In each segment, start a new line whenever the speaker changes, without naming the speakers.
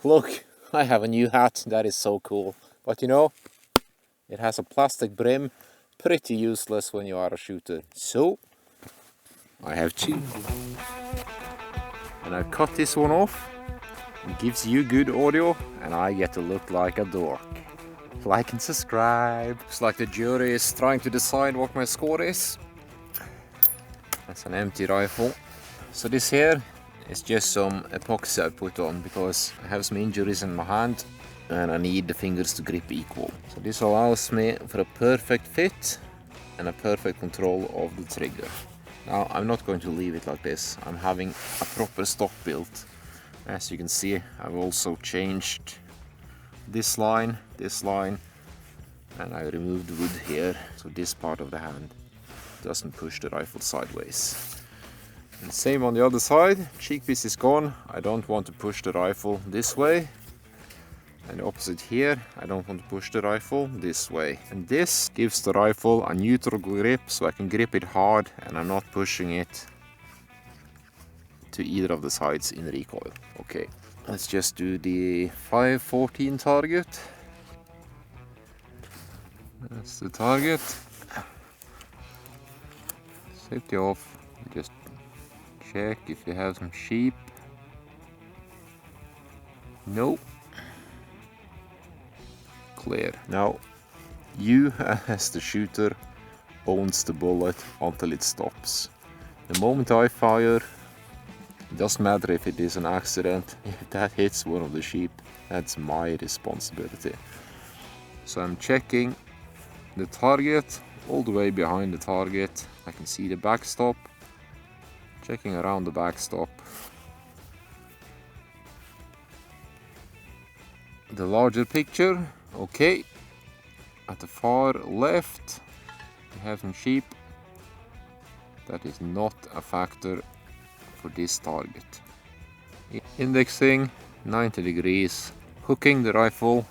Look, I have a new hat, that is so cool. But you know, it has a plastic brim, pretty useless when you are a shooter. So, I have two. And I cut this one off. It gives you good audio, and I get to look like a dork. Like and subscribe. Looks like the jury is trying to decide what my score is. That's an empty rifle. So this here is just some epoxy I put on because I have some injuries in my hand and I need the fingers to grip equal. So this allows me for a perfect fit and a perfect control of the trigger. Now I'm not going to leave it like this. I'm having a proper stock built. As you can see, I've also changed this line, and I removed the wood here, so this part of the hand doesn't push the rifle sideways. And same on the other side, cheek piece is gone. I don't want to push the rifle this way. And the opposite here, I don't want to push the rifle this way. And this gives the rifle a neutral grip, so I can grip it hard and I'm not pushing it to either of the sides in recoil. Okay, let's just do the 514 target. That's the target. Safety off. Just check if you have some sheep. No. Clear. Now, you as the shooter owns the bullet until it stops. The moment I fire, it doesn't matter if it is an accident. If that hits one of the sheep, that's my responsibility. So I'm checking the target all the way behind the target. I can see the backstop. Checking around the backstop. The larger picture, okay. At the far left, we have some sheep. That is not a factor for this target. Indexing 90 degrees, hooking the rifle,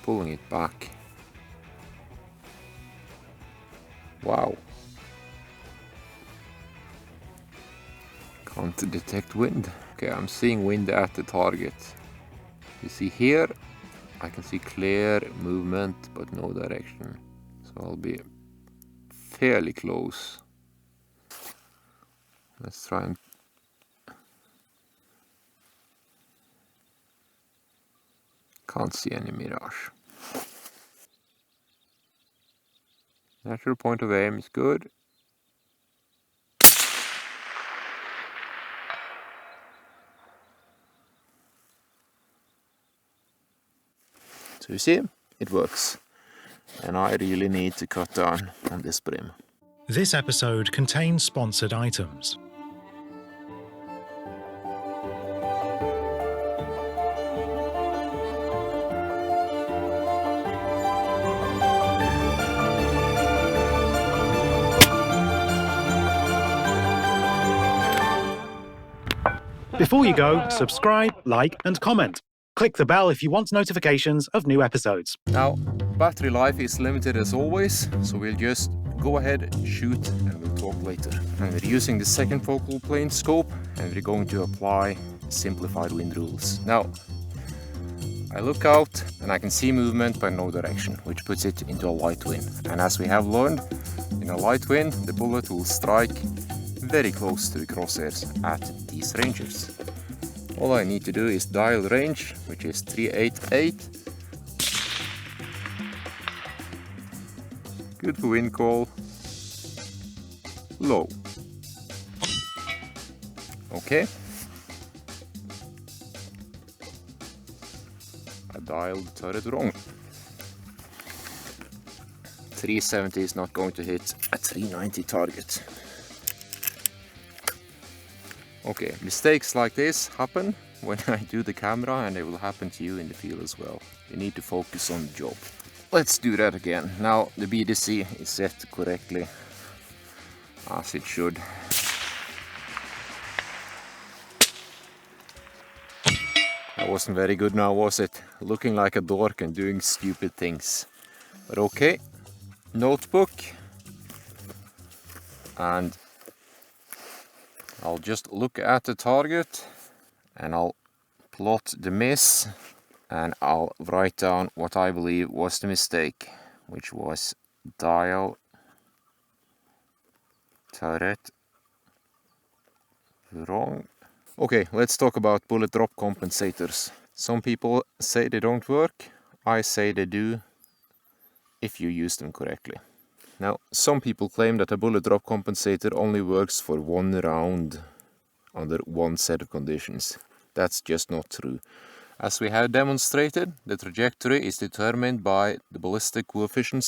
pulling it back. Wow. Can't detect wind. Okay, I'm seeing wind at the target. You see here, I can see clear movement but no direction. So I'll be fairly close. Let's try and can't see any mirage. Natural point of aim is good. So you see, it works. And I really need to cut down on this brim.
This episode contains sponsored items. Before you go, subscribe, like, and comment. Click the bell if you want notifications of new episodes.
Now, battery life is limited as always, so we'll just go ahead, shoot, and we'll talk later. And we're using the second focal plane scope, and we're going to apply simplified wind rules. Now, I look out and I can see movement but no direction, which puts it into a light wind. And as we have learned, in a light wind, the bullet will strike very close to the crosshairs at these ranges. All I need to do is dial range, which is 388. Good for wind call. Low. Okay. I dialed the turret wrong. 370 is not going to hit a 390 target. Okay, mistakes like this happen when I do the camera, and they will happen to you in the field as well. You need to focus on the job. Let's do that again. Now the BDC is set correctly, as it should. That wasn't very good now, was it? Looking like a dork and doing stupid things. But okay, notebook, and I'll just look at the target and I'll plot the miss, and I'll write down what I believe was the mistake, which was dial turret wrong. Okay, let's talk about bullet drop compensators. Some people say they don't work. I say they do if you use them correctly. Now, some people claim that a bullet drop compensator only works for one round under one set of conditions. That's just not true. As we have demonstrated, the trajectory is determined by the ballistic coefficient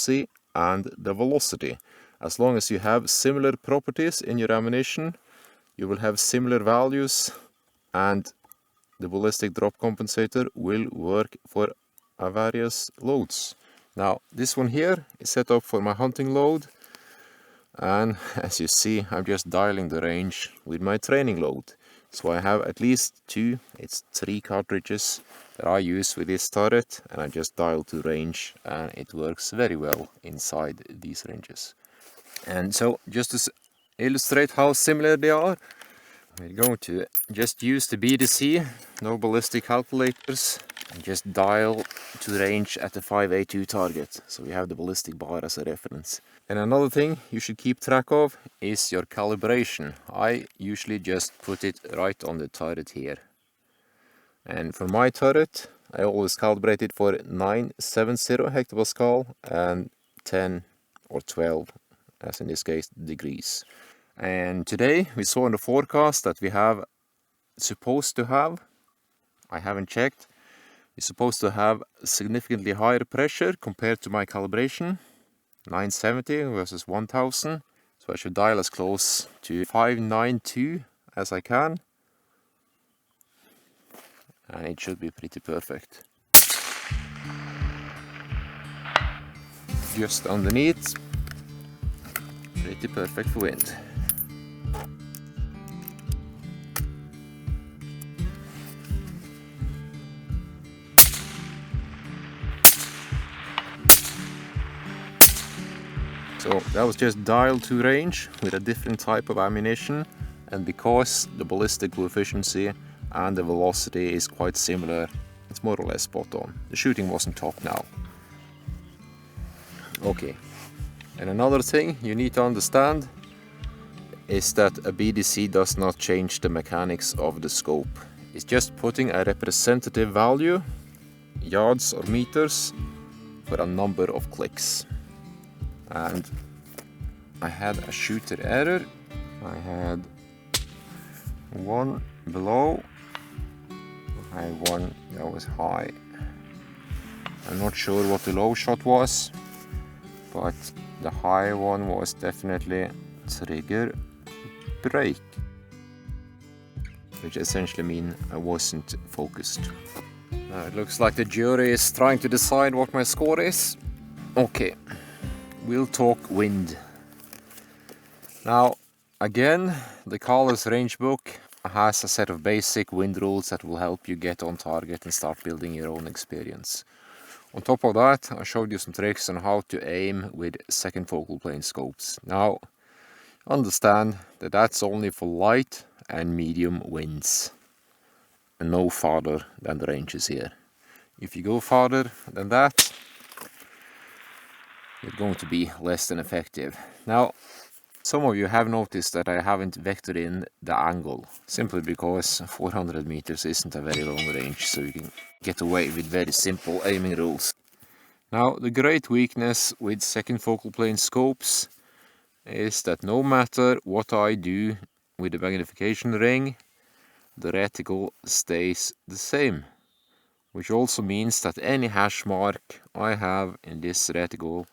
and the velocity. As long as you have similar properties in your ammunition, you will have similar values, and the ballistic drop compensator will work for various loads. Now, this one here is set up for my hunting load, and as you see, I'm just dialing the range with my training load. So I have at least three cartridges that I use with this turret, and I just dial to range, and it works very well inside these ranges. And so, just to illustrate how similar they are, we're going to just use the BDC, no ballistic calculators, and just dial to range at the 5A2 target, so we have the ballistic bar as a reference. And another thing you should keep track of is your calibration. I usually just put it right on the turret here. And for my turret, I always calibrate it for 970 hectopascal and 10 or 12, as in this case, degrees. And today we saw in the forecast that we have supposed to have, I haven't checked, we're supposed to have significantly higher pressure compared to my calibration, 970 versus 1000. So I should dial as close to 592 as I can, and it should be pretty perfect. Just underneath, pretty perfect for wind. So that was just dial to range with a different type of ammunition, and because the ballistic coefficient and the velocity is quite similar, it's more or less spot on. The shooting wasn't top now. Okay, and another thing you need to understand is that a BDC does not change the mechanics of the scope. It's just putting a representative value, yards or meters, for a number of clicks. And I had a shooter error. I had one below, I had one that was high. I'm not sure what the low shot was, but the high one was definitely trigger break, which essentially means I wasn't focused. Now it looks like the jury is trying to decide what my score is. Okay. We'll talk wind. Now, again, the Caller's range book has a set of basic wind rules that will help you get on target and start building your own experience. On top of that, I showed you some tricks on how to aim with second focal plane scopes. Now, understand that that's only for light and medium winds, and no farther than the ranges here. If you go farther than that, you're going to be less than effective. Now, some of you have noticed that I haven't vectored in the angle, simply because 400 meters isn't a very long range, so you can get away with very simple aiming rules. Now, the great weakness with second focal plane scopes is that no matter what I do with the magnification ring, the reticle stays the same, which also means that any hash mark I have in this reticle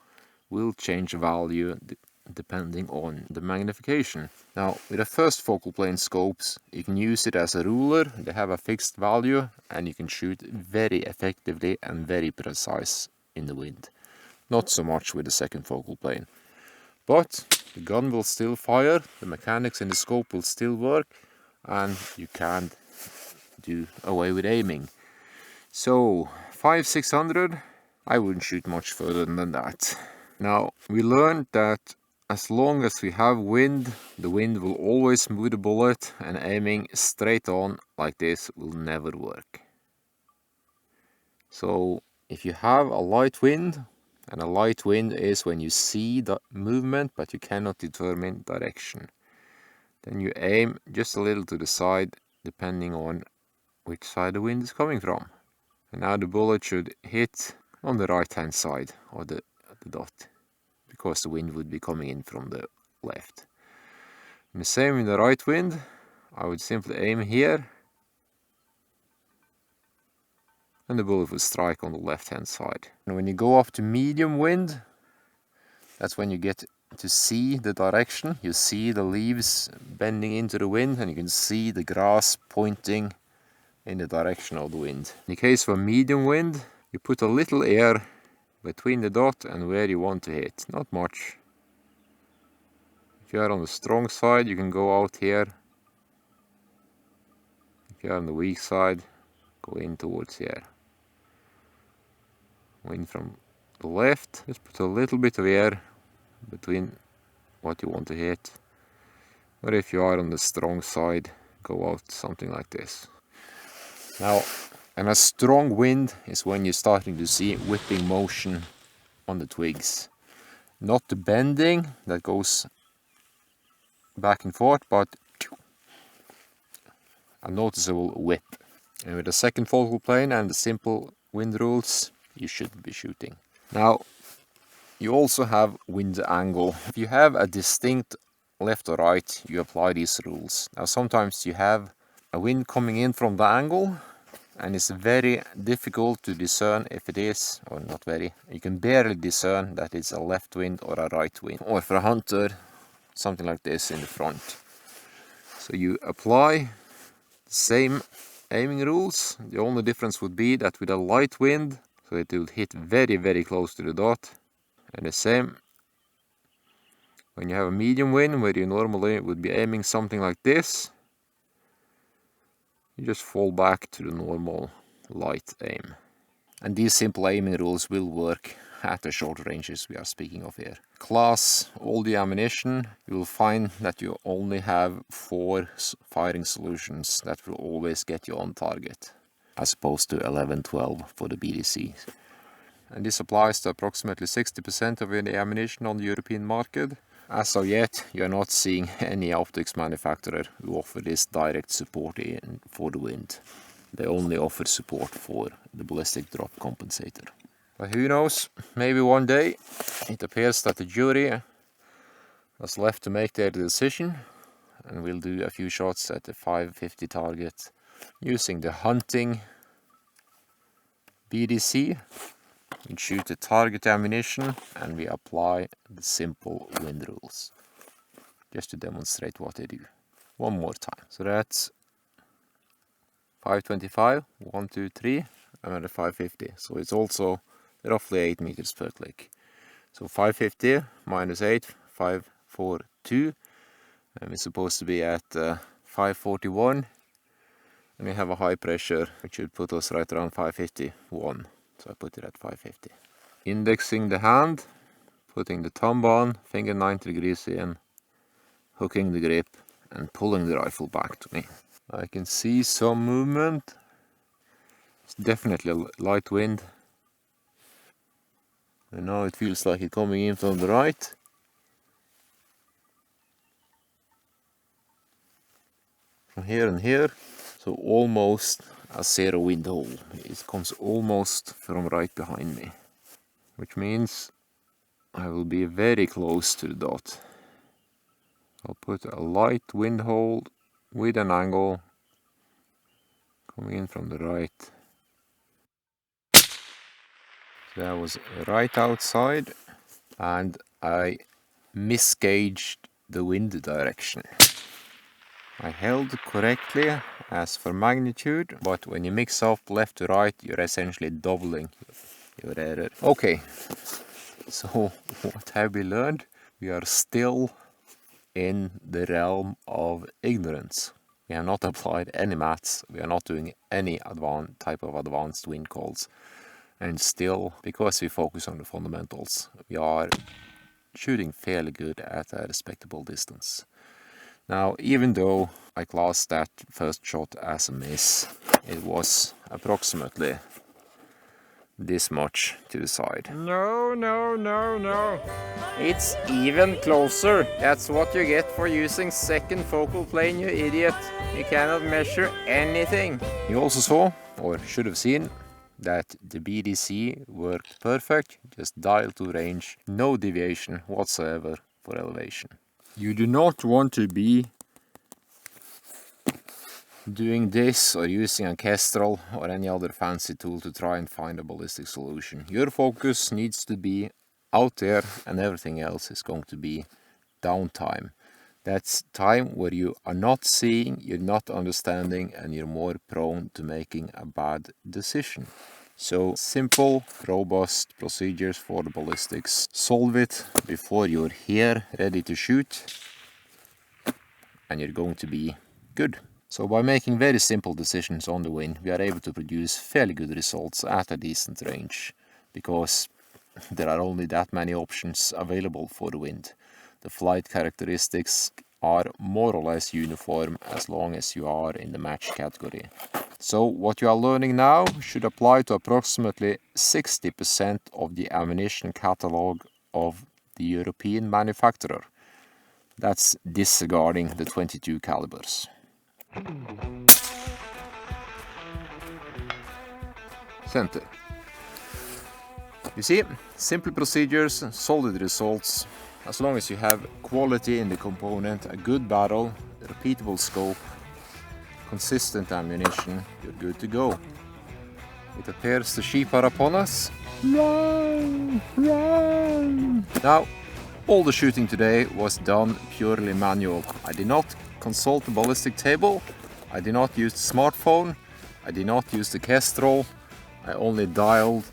will change value depending on the magnification. Now, with the first focal plane scopes, you can use it as a ruler. They have a fixed value, and you can shoot very effectively and very precise in the wind. Not so much with the second focal plane. But the gun will still fire, the mechanics in the scope will still work, and you can't do away with aiming. So, 5-600, I wouldn't shoot much further than that. Now, we learned that as long as we have wind, the wind will always move the bullet, and aiming straight on like this will never work. So if you have a light wind, and a light wind is when you see the movement but you cannot determine direction, then you aim just a little to the side depending on which side the wind is coming from. And now the bullet should hit on the right hand side of the dot, because the wind would be coming in from the left. And the same in the right wind, I would simply aim here and the bullet will strike on the left hand side. And when you go up to medium wind, that's when you get to see the direction. You see the leaves bending into the wind and you can see the grass pointing in the direction of the wind. In the case of a medium wind, you put a little air between the dot and where you want to hit, not much. If you are on the strong side, you can go out here. If you are on the weak side, go in towards here. Wind from the left, just put a little bit of air between what you want to hit. Or if you are on the strong side, go out something like this. Now, and a strong wind is when you're starting to see whipping motion on the twigs. Not the bending that goes back and forth, but a noticeable whip. And with the second focal plane and the simple wind rules, you shouldn't be shooting. Now, you also have wind angle. If you have a distinct left or right, you apply these rules. Now, sometimes you have a wind coming in from the angle, and it's very difficult to discern if it is, or not very, you can barely discern that it's a left wind or a right wind. Or for a hunter, something like this in the front. So you apply the same aiming rules. The only difference would be that with a light wind, so it will hit very, very close to the dot. And the same when you have a medium wind, where you normally would be aiming something like this, you just fall back to the normal light aim. And these simple aiming rules will work at the short ranges we are speaking of here. Class all the ammunition, you will find that you only have 4 firing solutions that will always get you on target, as opposed to 11, 12 for the BDC. And this applies to approximately 60% of the ammunition on the European market. As of yet, you are not seeing any optics manufacturer who offer this direct support for the wind. They only offer support for the ballistic drop compensator. But who knows, maybe one day it appears that the jury was left to make their decision, and we'll do a few shots at the 550 target using the hunting BDC. We shoot the target ammunition and we apply the simple wind rules, just to demonstrate what they do. One more time. So that's 525, 1, 2, 3, another 550. So it's also roughly 8 meters per click. So 550 minus 8, 542. And we're supposed to be at 541. And we have a high pressure, which should put us right around 551. So I put it at 550. Indexing the hand, putting the thumb on, finger 90 degrees in, hooking the grip and pulling the rifle back to me. I can see some movement. It's definitely a light wind. And now it feels like it's coming in from the right. From here and here. So almost a 0 wind hole. It comes almost from right behind me, which means I will be very close to the dot. I'll put a light wind hole with an angle coming in from the right. So that was right outside, and I misgauged the wind direction. I held correctly as for magnitude, but when you mix up left to right, you're essentially doubling your error. Okay, so what have we learned? We are still in the realm of ignorance. We have not applied any maths, we are not doing any type of advanced wind calls. And still, because we focus on the fundamentals, we are shooting fairly good at a respectable distance. Now, even though I classed that first shot as a miss, it was approximately this much to the side.
No, no, no, no.
It's even closer. That's what you get for using second focal plane, you idiot. You cannot measure anything. You also saw, or should have seen, that the BDC worked perfect, just dial to range, no deviation whatsoever for elevation. You do not want to be doing this or using a Kestrel or any other fancy tool to try and find a ballistic solution. Your focus needs to be out there, and everything else is going to be downtime. That's time where you are not seeing, you're not understanding, and you're more prone to making a bad decision. So simple, robust procedures for the ballistics. Solve it before you're here, ready to shoot, and you're going to be good. So by making very simple decisions on the wind, we are able to produce fairly good results at a decent range, because there are only that many options available for the wind. The flight characteristics are more or less uniform as long as you are in the match category. So what you are learning now should apply to approximately 60% of the ammunition catalog of the European manufacturer. That's disregarding the 22 calibers. Center. You see, simple procedures, solid results. As long as you have quality in the component, a good barrel, a repeatable scope, consistent ammunition, you're good to go. It appears the sheep are upon us. Run! Run! Now, all the shooting today was done purely manual. I did not consult the ballistic table, I did not use the smartphone, I did not use the Kestrel, I only dialed,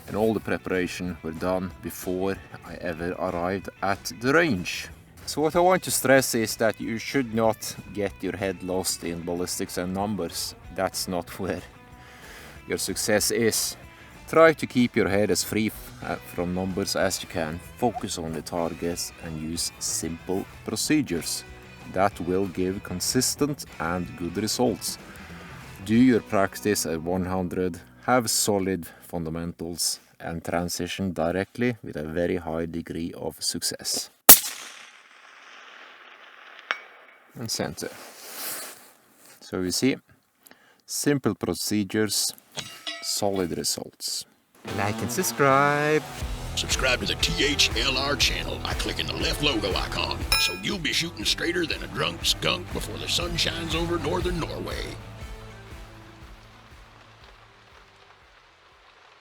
and all the preparation were done before I ever arrived at the range. So what I want to stress is that you should not get your head lost in ballistics and numbers. That's not where your success is. Try to keep your head as free from numbers as you can. Focus on the targets and use simple procedures. That will give consistent and good results. Do your practice at 100, have solid fundamentals, and transition directly with a very high degree of success. And center. So you see, simple procedures, solid results. Like and subscribe.
Subscribe to the THLR channel by clicking the left logo icon, so you'll be shooting straighter than a drunk skunk before the sun shines over northern Norway.